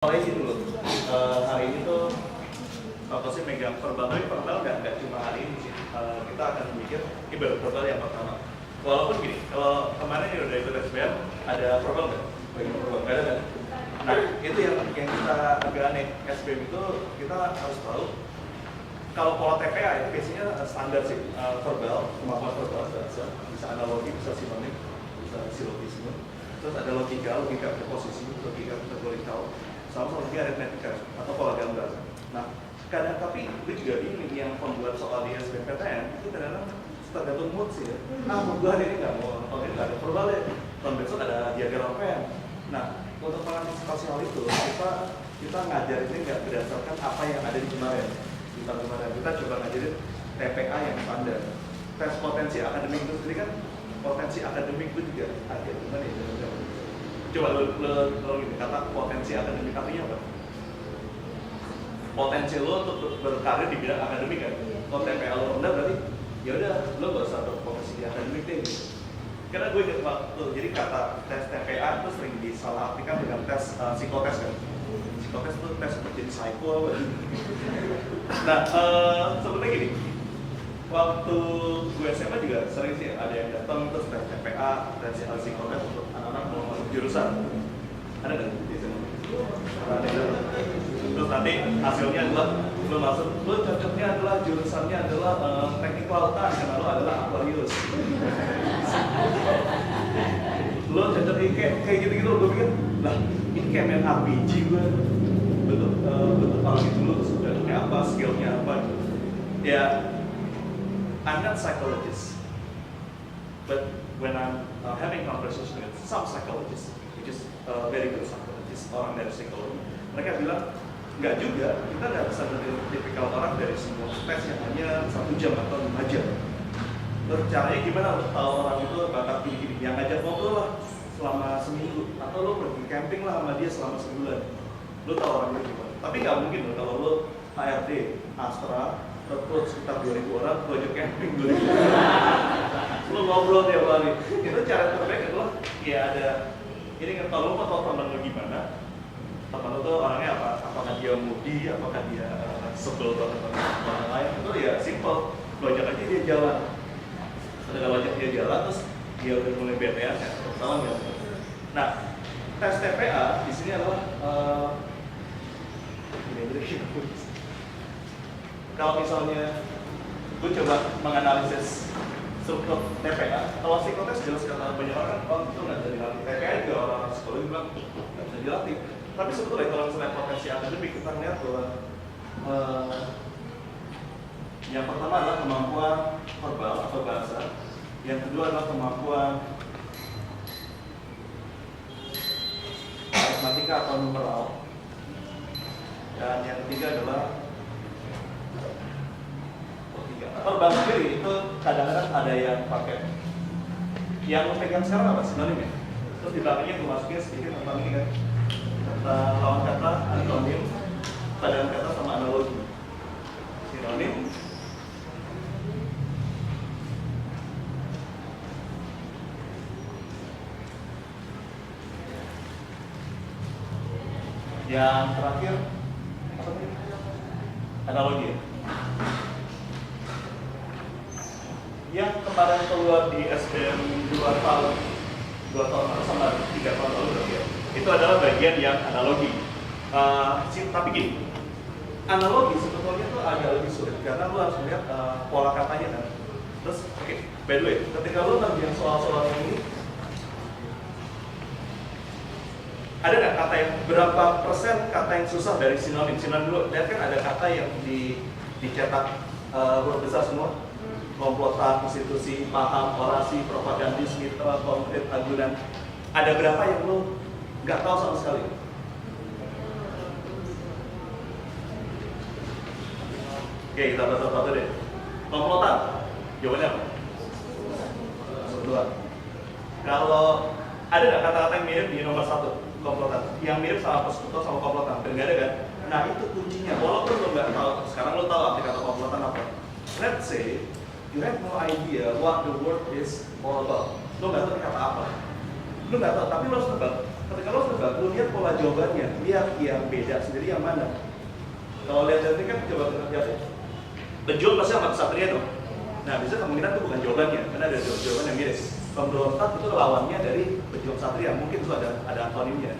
Mulai sih dulu. Hari ini tuh Pak Kosim megang verbal, tapi verbal nggak cuma hari ini sih. Kita akan mikir ini baru verbal yang pertama. Walaupun gini, kalau kemarin udah ikut SBM, ada verbal nggak? Bagi verbal nggak ada kan? Nah itu yang kita agak aneh. SBM itu kita harus tahu kalau pola TPA itu biasanya standar sih, verbal, kemampuan verbal bisa analogi, bisa sinonim, bisa silogisme. Terus ada logika preposisi, logika kategorikal, sama lagi aritmetika atau pola gambar. Nah, tapi gue juga bingung yang pembuat soal di SBMPTN itu kadang-kadang tergantung mood sih ya. Mood gue hari ini nggak mau, tahun ini nggak ada verbal ya, tahun besok ada diagram pen. Nah, untuk mengantisipasi hal itu, kita ngajarinnya nggak berdasarkan apa yang ada di kemarin. Di tahun kemarin kita coba ngajarin TPA yang standar. Tes potensi akademik itu sendiri kan, potensi akademik itu juga ada gimana ya? Coba lo gini, kata potensi akademik artinya apa? Potensi lo untuk berkarir di bidang akademik kan? Kalau TPA lo rendah berarti ya udah lo gak usah berpotensi di akademik deh gitu. Karena gue ingat waktu, jadi kata tes TPA itu sering disalahartikan dengan tes psikotes kan? Psikotes itu tes untuk jadi psycho apa? Nah, sebenarnya gini, waktu gue SMA juga sering sih ada yang datang terus tes TPA, tes psikotes untuk anak-anak mau masuk jurusan. Ada nggak di SMA? Terus nanti hasilnya adalah lo masuk, lo cocoknya adalah jurusannya adalah teknik kelautan karena lo adalah Aquarius. Lo cocoknya kayak gitu-gitu, lo pikir, lah ini kayak main RPG gue. Bentuk kalau gitu lo terus cocoknya apa, skillnya apa gitu. Ya, I'm not psychologist, but when I'm having conversation with some psychologists, which is very good psychologist, orang dari psikologi, mereka bilang nggak juga, kita nggak bisa menilai tipikal orang dari semua tes yang hanya 1 jam atau 5 jam. Terus caranya gimana untuk tahu orang itu bakat gini-gini? Yang ngajak ngobrol lah selama seminggu, atau lo pergi camping lah sama dia selama sebulan. Lo tahu orang itu gimana? Tapi nggak mungkin loh kalau lo HRD, Astra, rekrut sekitar 2.000 orang, lo ajak camping 2.000 orang. Lo ngobrol tiap hari. Itu cara terbaik adalah ya ada, ini kan kalau lo mau tahu teman lo gimana, teman lo tuh orangnya apa? Apakah dia moody, apakah dia sebel atau orang lain? Itu ya simple, lo ajak aja dia jalan. Ketika lo ajak dia jalan, terus dia udah mulai BTS ya, tahu nggak? Nah, tes TPA di sini adalah kalau misalnya gue coba menganalisis struktur TPA, kalau psikotes jelas kata banyak orang kan, itu nggak bisa dilatih. TPA juga orang psikologi bilang nggak bisa dilatih. Tapi sebetulnya kalau misalnya potensi akademik kita lihat bahwa yang pertama adalah kemampuan verbal atau bahasa, yang kedua adalah kemampuan matematika atau numeral, dan yang ketiga adalah verbal sendiri itu kadang-kadang ada yang pakai yang lo pegang sekarang apa sinonim ya? Terus di belakangnya gue masukin sedikit tentang ini kan, kata lawan kata, antonim, padangan kata sama analogi. Sinonim, yang terakhir apa tadi? Analogi. Yang kemarin keluar di SBM 2 tahun atau sama 3 tahun lalu berarti ya, itu adalah bagian yang analogi. Tapi gini, analogi sebetulnya tuh agak lebih sulit karena lo harus melihat pola katanya kan. Terus by the way, ketika lo ngerjain soal-soal ini, ada nggak kata yang berapa persen kata yang susah dari sinonim? Sinonim dulu, lihat kan ada kata yang dicetak huruf besar semua. Komplotan, konstitusi, paham, orasi, propagandis, mitra, konkret, agunan. Ada berapa yang lo nggak tahu sama sekali? Oke, kita bahas satu deh. Komplotan, jawabannya apa? Dua. Kalau ada nggak kata-kata yang mirip di nomor 1 komplotan? Yang mirip sama persekutuan sama komplotan, nggak ada kan? Nah itu kuncinya. Walaupun lo nggak tahu, sekarang lo tahu arti kata komplotan apa? Let's say you have no idea what the word is all about. Lo nggak tahu kata apa. Lo nggak tahu, tapi lo harus tebak Ketika lo tebak, lo lihat pola jawabannya, lihat yang beda sendiri yang mana. Kalau lihat dari kan coba lihat ya. Bejo pasti sama Satria dong. Nah, bisa kemungkinan itu bukan jawabannya, karena ada jawaban yang mirip. Pemberontak itu lawannya dari pejuang Satria, mungkin itu ada antonimnya.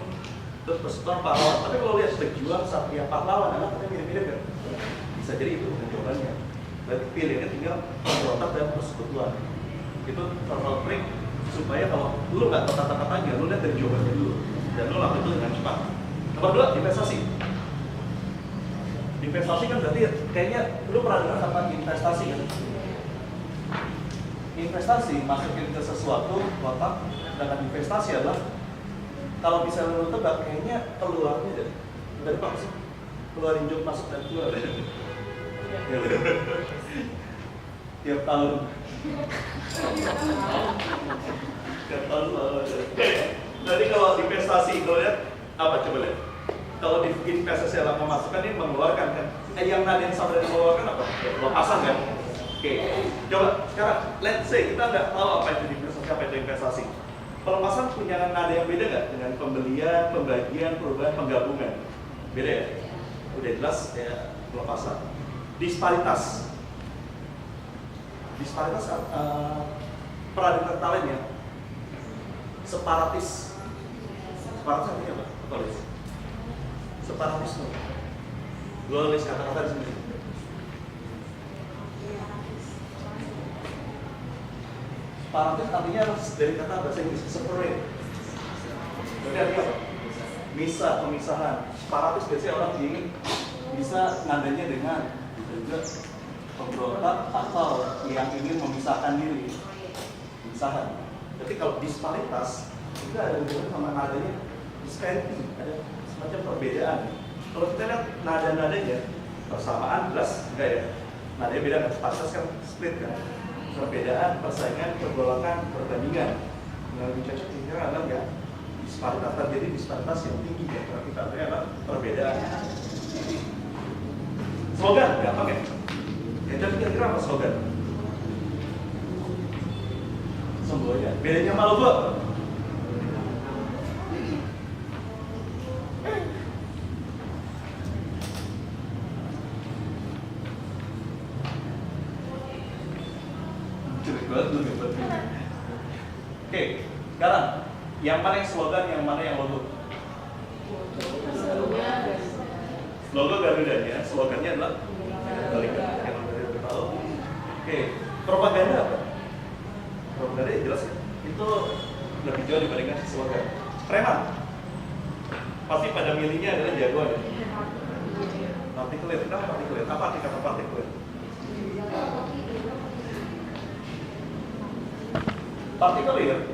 Terus persekutuan pahlawan. Tapi kalau lihat pejuang Satria pahlawan, anak katanya mirip-mirip kan? Bisa jadi itu bukan jawabannya. Berarti pilihannya tinggal pemberontak dan persekutuan. Itu total trik supaya kalau lu nggak tahu kata-katanya, lu lihat dari jawabannya dulu dan lu lakukan itu dengan cepat. Nomor 2, investasi. Investasi kan berarti kayaknya lu pernah dengar kata investasi kan? Investasi masukin ke sesuatu kotak dengan investasi adalah kalau bisa lu tebak kayaknya keluarnya dari apa sih? Keluarin job masuk dan keluar. Tiap tahun. Tiap tahun. Jadi kalau investasi kalau lihat apa coba lihat? Kalau di investasi adalah memasukkan ini mengeluarkan kan? Yang nadain sama dan mengeluarkan apa? Ya, pasang kan? Oke, coba sekarang let's say kita nggak tahu apa itu investasi, apa itu investasi. Pelepasan punya nada yang beda nggak dengan pembelian, pembagian, perubahan, penggabungan? Beda ya? Udah jelas ya pelepasan. Disparitas. Disparitas pernah dengar talent ya? Separatis. Separatis artinya apa? Tulis. Separatisme. Gue tulis kata-kata di sini. Separatis artinya dari kata bahasa Inggris separate. Berarti artinya apa? Misah, pemisahan. Separatis biasanya orang ingin bisa nadanya dengan juga pemberontak atau yang ingin memisahkan diri. Pemisahan. Jadi kalau disparitas itu ada hubungan sama nadanya disparity, ada semacam perbedaan. Kalau kita lihat nada-nadanya persamaan jelas enggak ya? Nadanya beda kan, disparitas kan split kan. Perbedaan, persaingan, pergolakan, perbandingan. Nah, lebih cocok kira adalah ya disparitas terjadi disparitas yang tinggi ya. Karena kita lihat adalah perbedaan. Slogan, gampang ya? Ya jadi kira-kira apa slogan? Semboyan. Bedanya malu gua. Oke, sekarang yang mana yang slogan, yang mana yang logo? Logo Garudanya, slogannya adalah Garuda. Yang udah tahu. Oke, propaganda apa? Propaganda jelas ya. Itu lebih jauh dibandingkan slogan. Preman. Pasti pada milihnya adalah jagoan. Partikuler, kenapa partikuler? Apa arti kata partikuler? Partikuler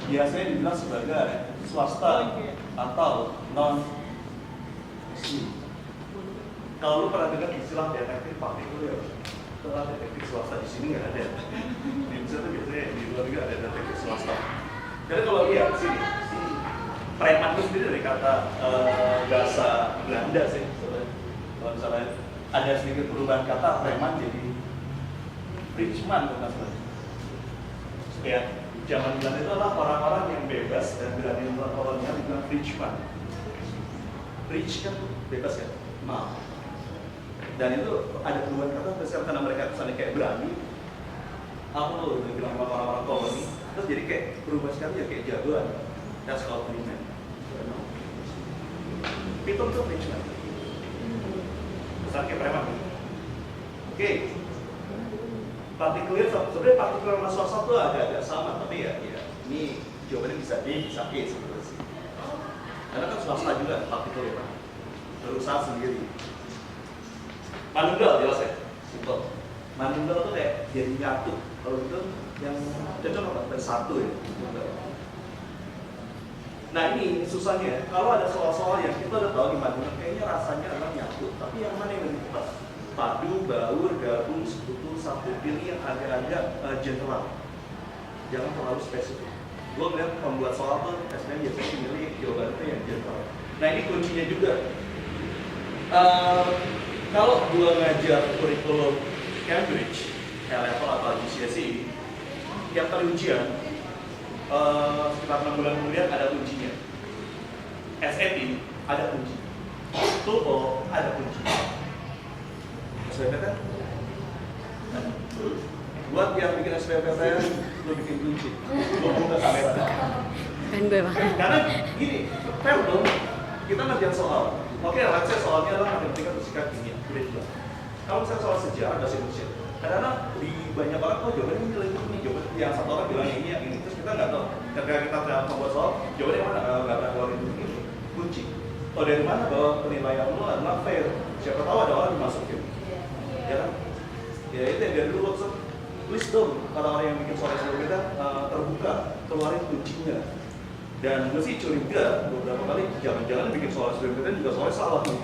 biasanya dibilang sebagai swasta atau non muslim. Kalau lu pernah dengar istilah detektif partikuler, setelah detektif swasta di sini nggak ada. Di Indonesia tuh biasanya di luar juga ada detektif swasta. Jadi kalau lihat sini, preman itu sendiri dari kata bahasa Belanda sih. Kalau misalnya ada sedikit perubahan kata preman jadi Frenchman kalau salah. Ya, zaman Belanda itu adalah orang-orang yang bebas dan berani melawan kolonial dibilang Frenchman. Rich kan bebas kan, maaf. Dan itu ada perubahan kata besar karena mereka kesannya kayak berani. Apa lo bilang sama orang-orang koloni, terus jadi kayak berubah sekali ya kayak jagoan. That's called freeman. People tuh Frenchman. Kesan kayak preman. Oke. Partikuler, sebenarnya partikuler sama swasta itu agak sama, tapi ya ini jawabannya bisa D, bisa E sebetulnya sih. Karena kan swasta juga partikuler, berusaha sendiri. Manunggal jelas ya, simple. Manunggal tuh kayak jadi nyatu, kalau itu yang cocok apa? Bersatu ya. Nah ini susahnya, kalau ada soal-soal yang kita udah tahu di Manunggal, kayaknya rasanya adalah nyatu, tapi yang mana yang lebih tepat? Padu, baur, gabung, sekutu, satu, pilih yang agak-agak general. Jangan terlalu spesifik. Gue melihat pembuat soal tuh biasanya pilih jawaban itu yang general. Nah ini kuncinya juga. Kalau gue ngajar kurikulum Cambridge, level atau GCSE, tiap kali ujian, sekitar 6 bulan kemudian ada ujinya. SAT ada kunci, TOEFL ada kunci, SBMPTN ada. Buat yang bikin SBMPTN, lu bikin kunci, lu buka kamera. Kan gue bang. Karena gini, fair dong, kita ngerjain soal. Oke, let's say soalnya adalah matematika, fisika, kimia, udah juga. Kalau misalnya soal sejarah, bahasa Indonesia, kadang-kadang di banyak orang, oh jawabannya ini nilai ini, jawaban yang satu orang bilang ini, yang ini, terus kita nggak tahu. Ketika kita membuat soal, jawabannya mana? Nggak pernah keluarin ini, kunci. Oh dari mana bahwa penilaian lo adalah fair? Siapa tahu ada orang dimasukin, ya kan? Ya itu yang dari dulu maksud, please dong, orang-orang yang bikin soal sebelum kita terbuka, keluarin kuncinya. Dan gue sih curiga beberapa kali jangan-jangan bikin soal sebelum kita juga soalnya salah nih.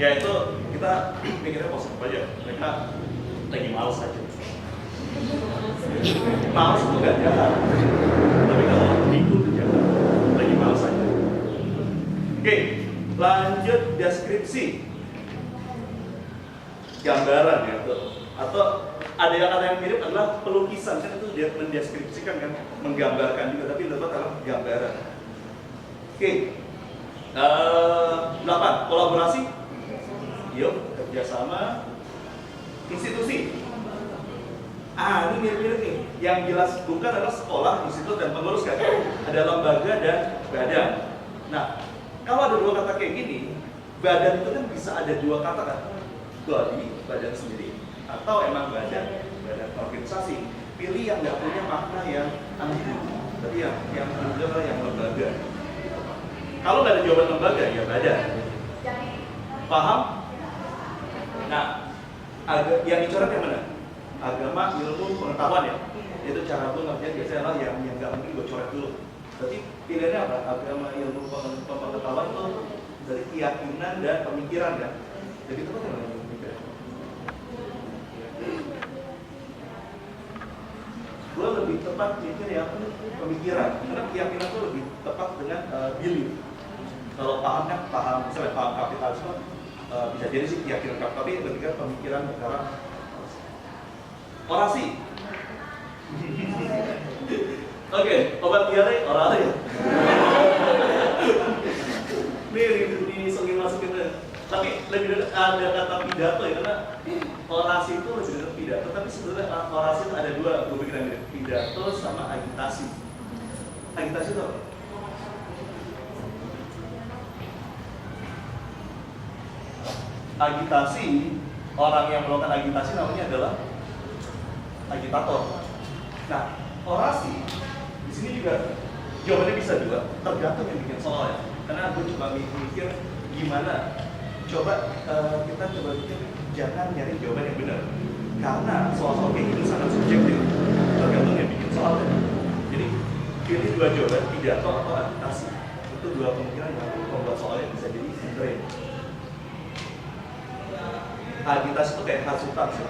Ya itu kita pikirnya positif aja. Mereka lagi malas aja. Malas itu nggak jahat. Tapi kalau minggu itu jahat. Lagi malas aja. Oke, lanjut deskripsi. Gambaran ya tuh. Atau ada yang mirip adalah pelukisan, kan itu dia mendeskripsikan kan, menggambarkan juga, tapi lebih adalah gambaran. Oke, 8 kolaborasi, yuk kerjasama, institusi. Ini mirip-mirip nih. Yang jelas bukan adalah sekolah, institut dan pengurus kan, ada lembaga dan badan. Nah, kalau ada dua kata kayak gini, badan itu kan bisa ada dua kata kan, body, badan sendiri. Atau emang badan organisasi, pilih yang nggak punya makna yang ambigu, tapi yang adalah yang lembaga. Kalau nggak ada jawaban lembaga, ya badan. Paham? Nah, yang dicoret yang mana? Agama, ilmu, pengetahuan ya. Itu cara gue ngerjain biasanya adalah yang nggak mungkin gue coret dulu. Berarti pilihannya apa? Agama, ilmu, pengetahuan itu dari keyakinan dan pemikiran kan. Jadi itu kan yang gue lebih tepat mikir yang pemikiran, karena keyakinan itu lebih tepat dengan belief. Kalau paham kan, misalnya paham kapitalisme, bisa jadi sih keyakinan tapi lebih ke pemikiran sekarang. Orasi. Oke, obat diare oral ya. Ini sering masukin deh. Tapi lebih dekat ada kata pidato ya, karena orasi itu lebih dekat pidato, tapi sebenarnya orasi itu ada dua, gue pikir yang mirip, pidato sama agitasi. Agitasi itu apa? Agitasi, orang yang melakukan agitasi namanya adalah agitator. Nah, orasi di sini juga jawabannya bisa juga, tergantung yang bikin soal ya. Karena gue coba mikir gimana. Kita coba pikir, jangan nyari jawaban yang benar, karena soal-soal kayak gini sangat subjektif, tergantung yang bikin soal. Jadi pilih dua jawaban, pidato atau agitasi. Itu dua kemungkinan yang membuat soalnya bisa jadi brain. Agitasi itu kayak hasutan sih.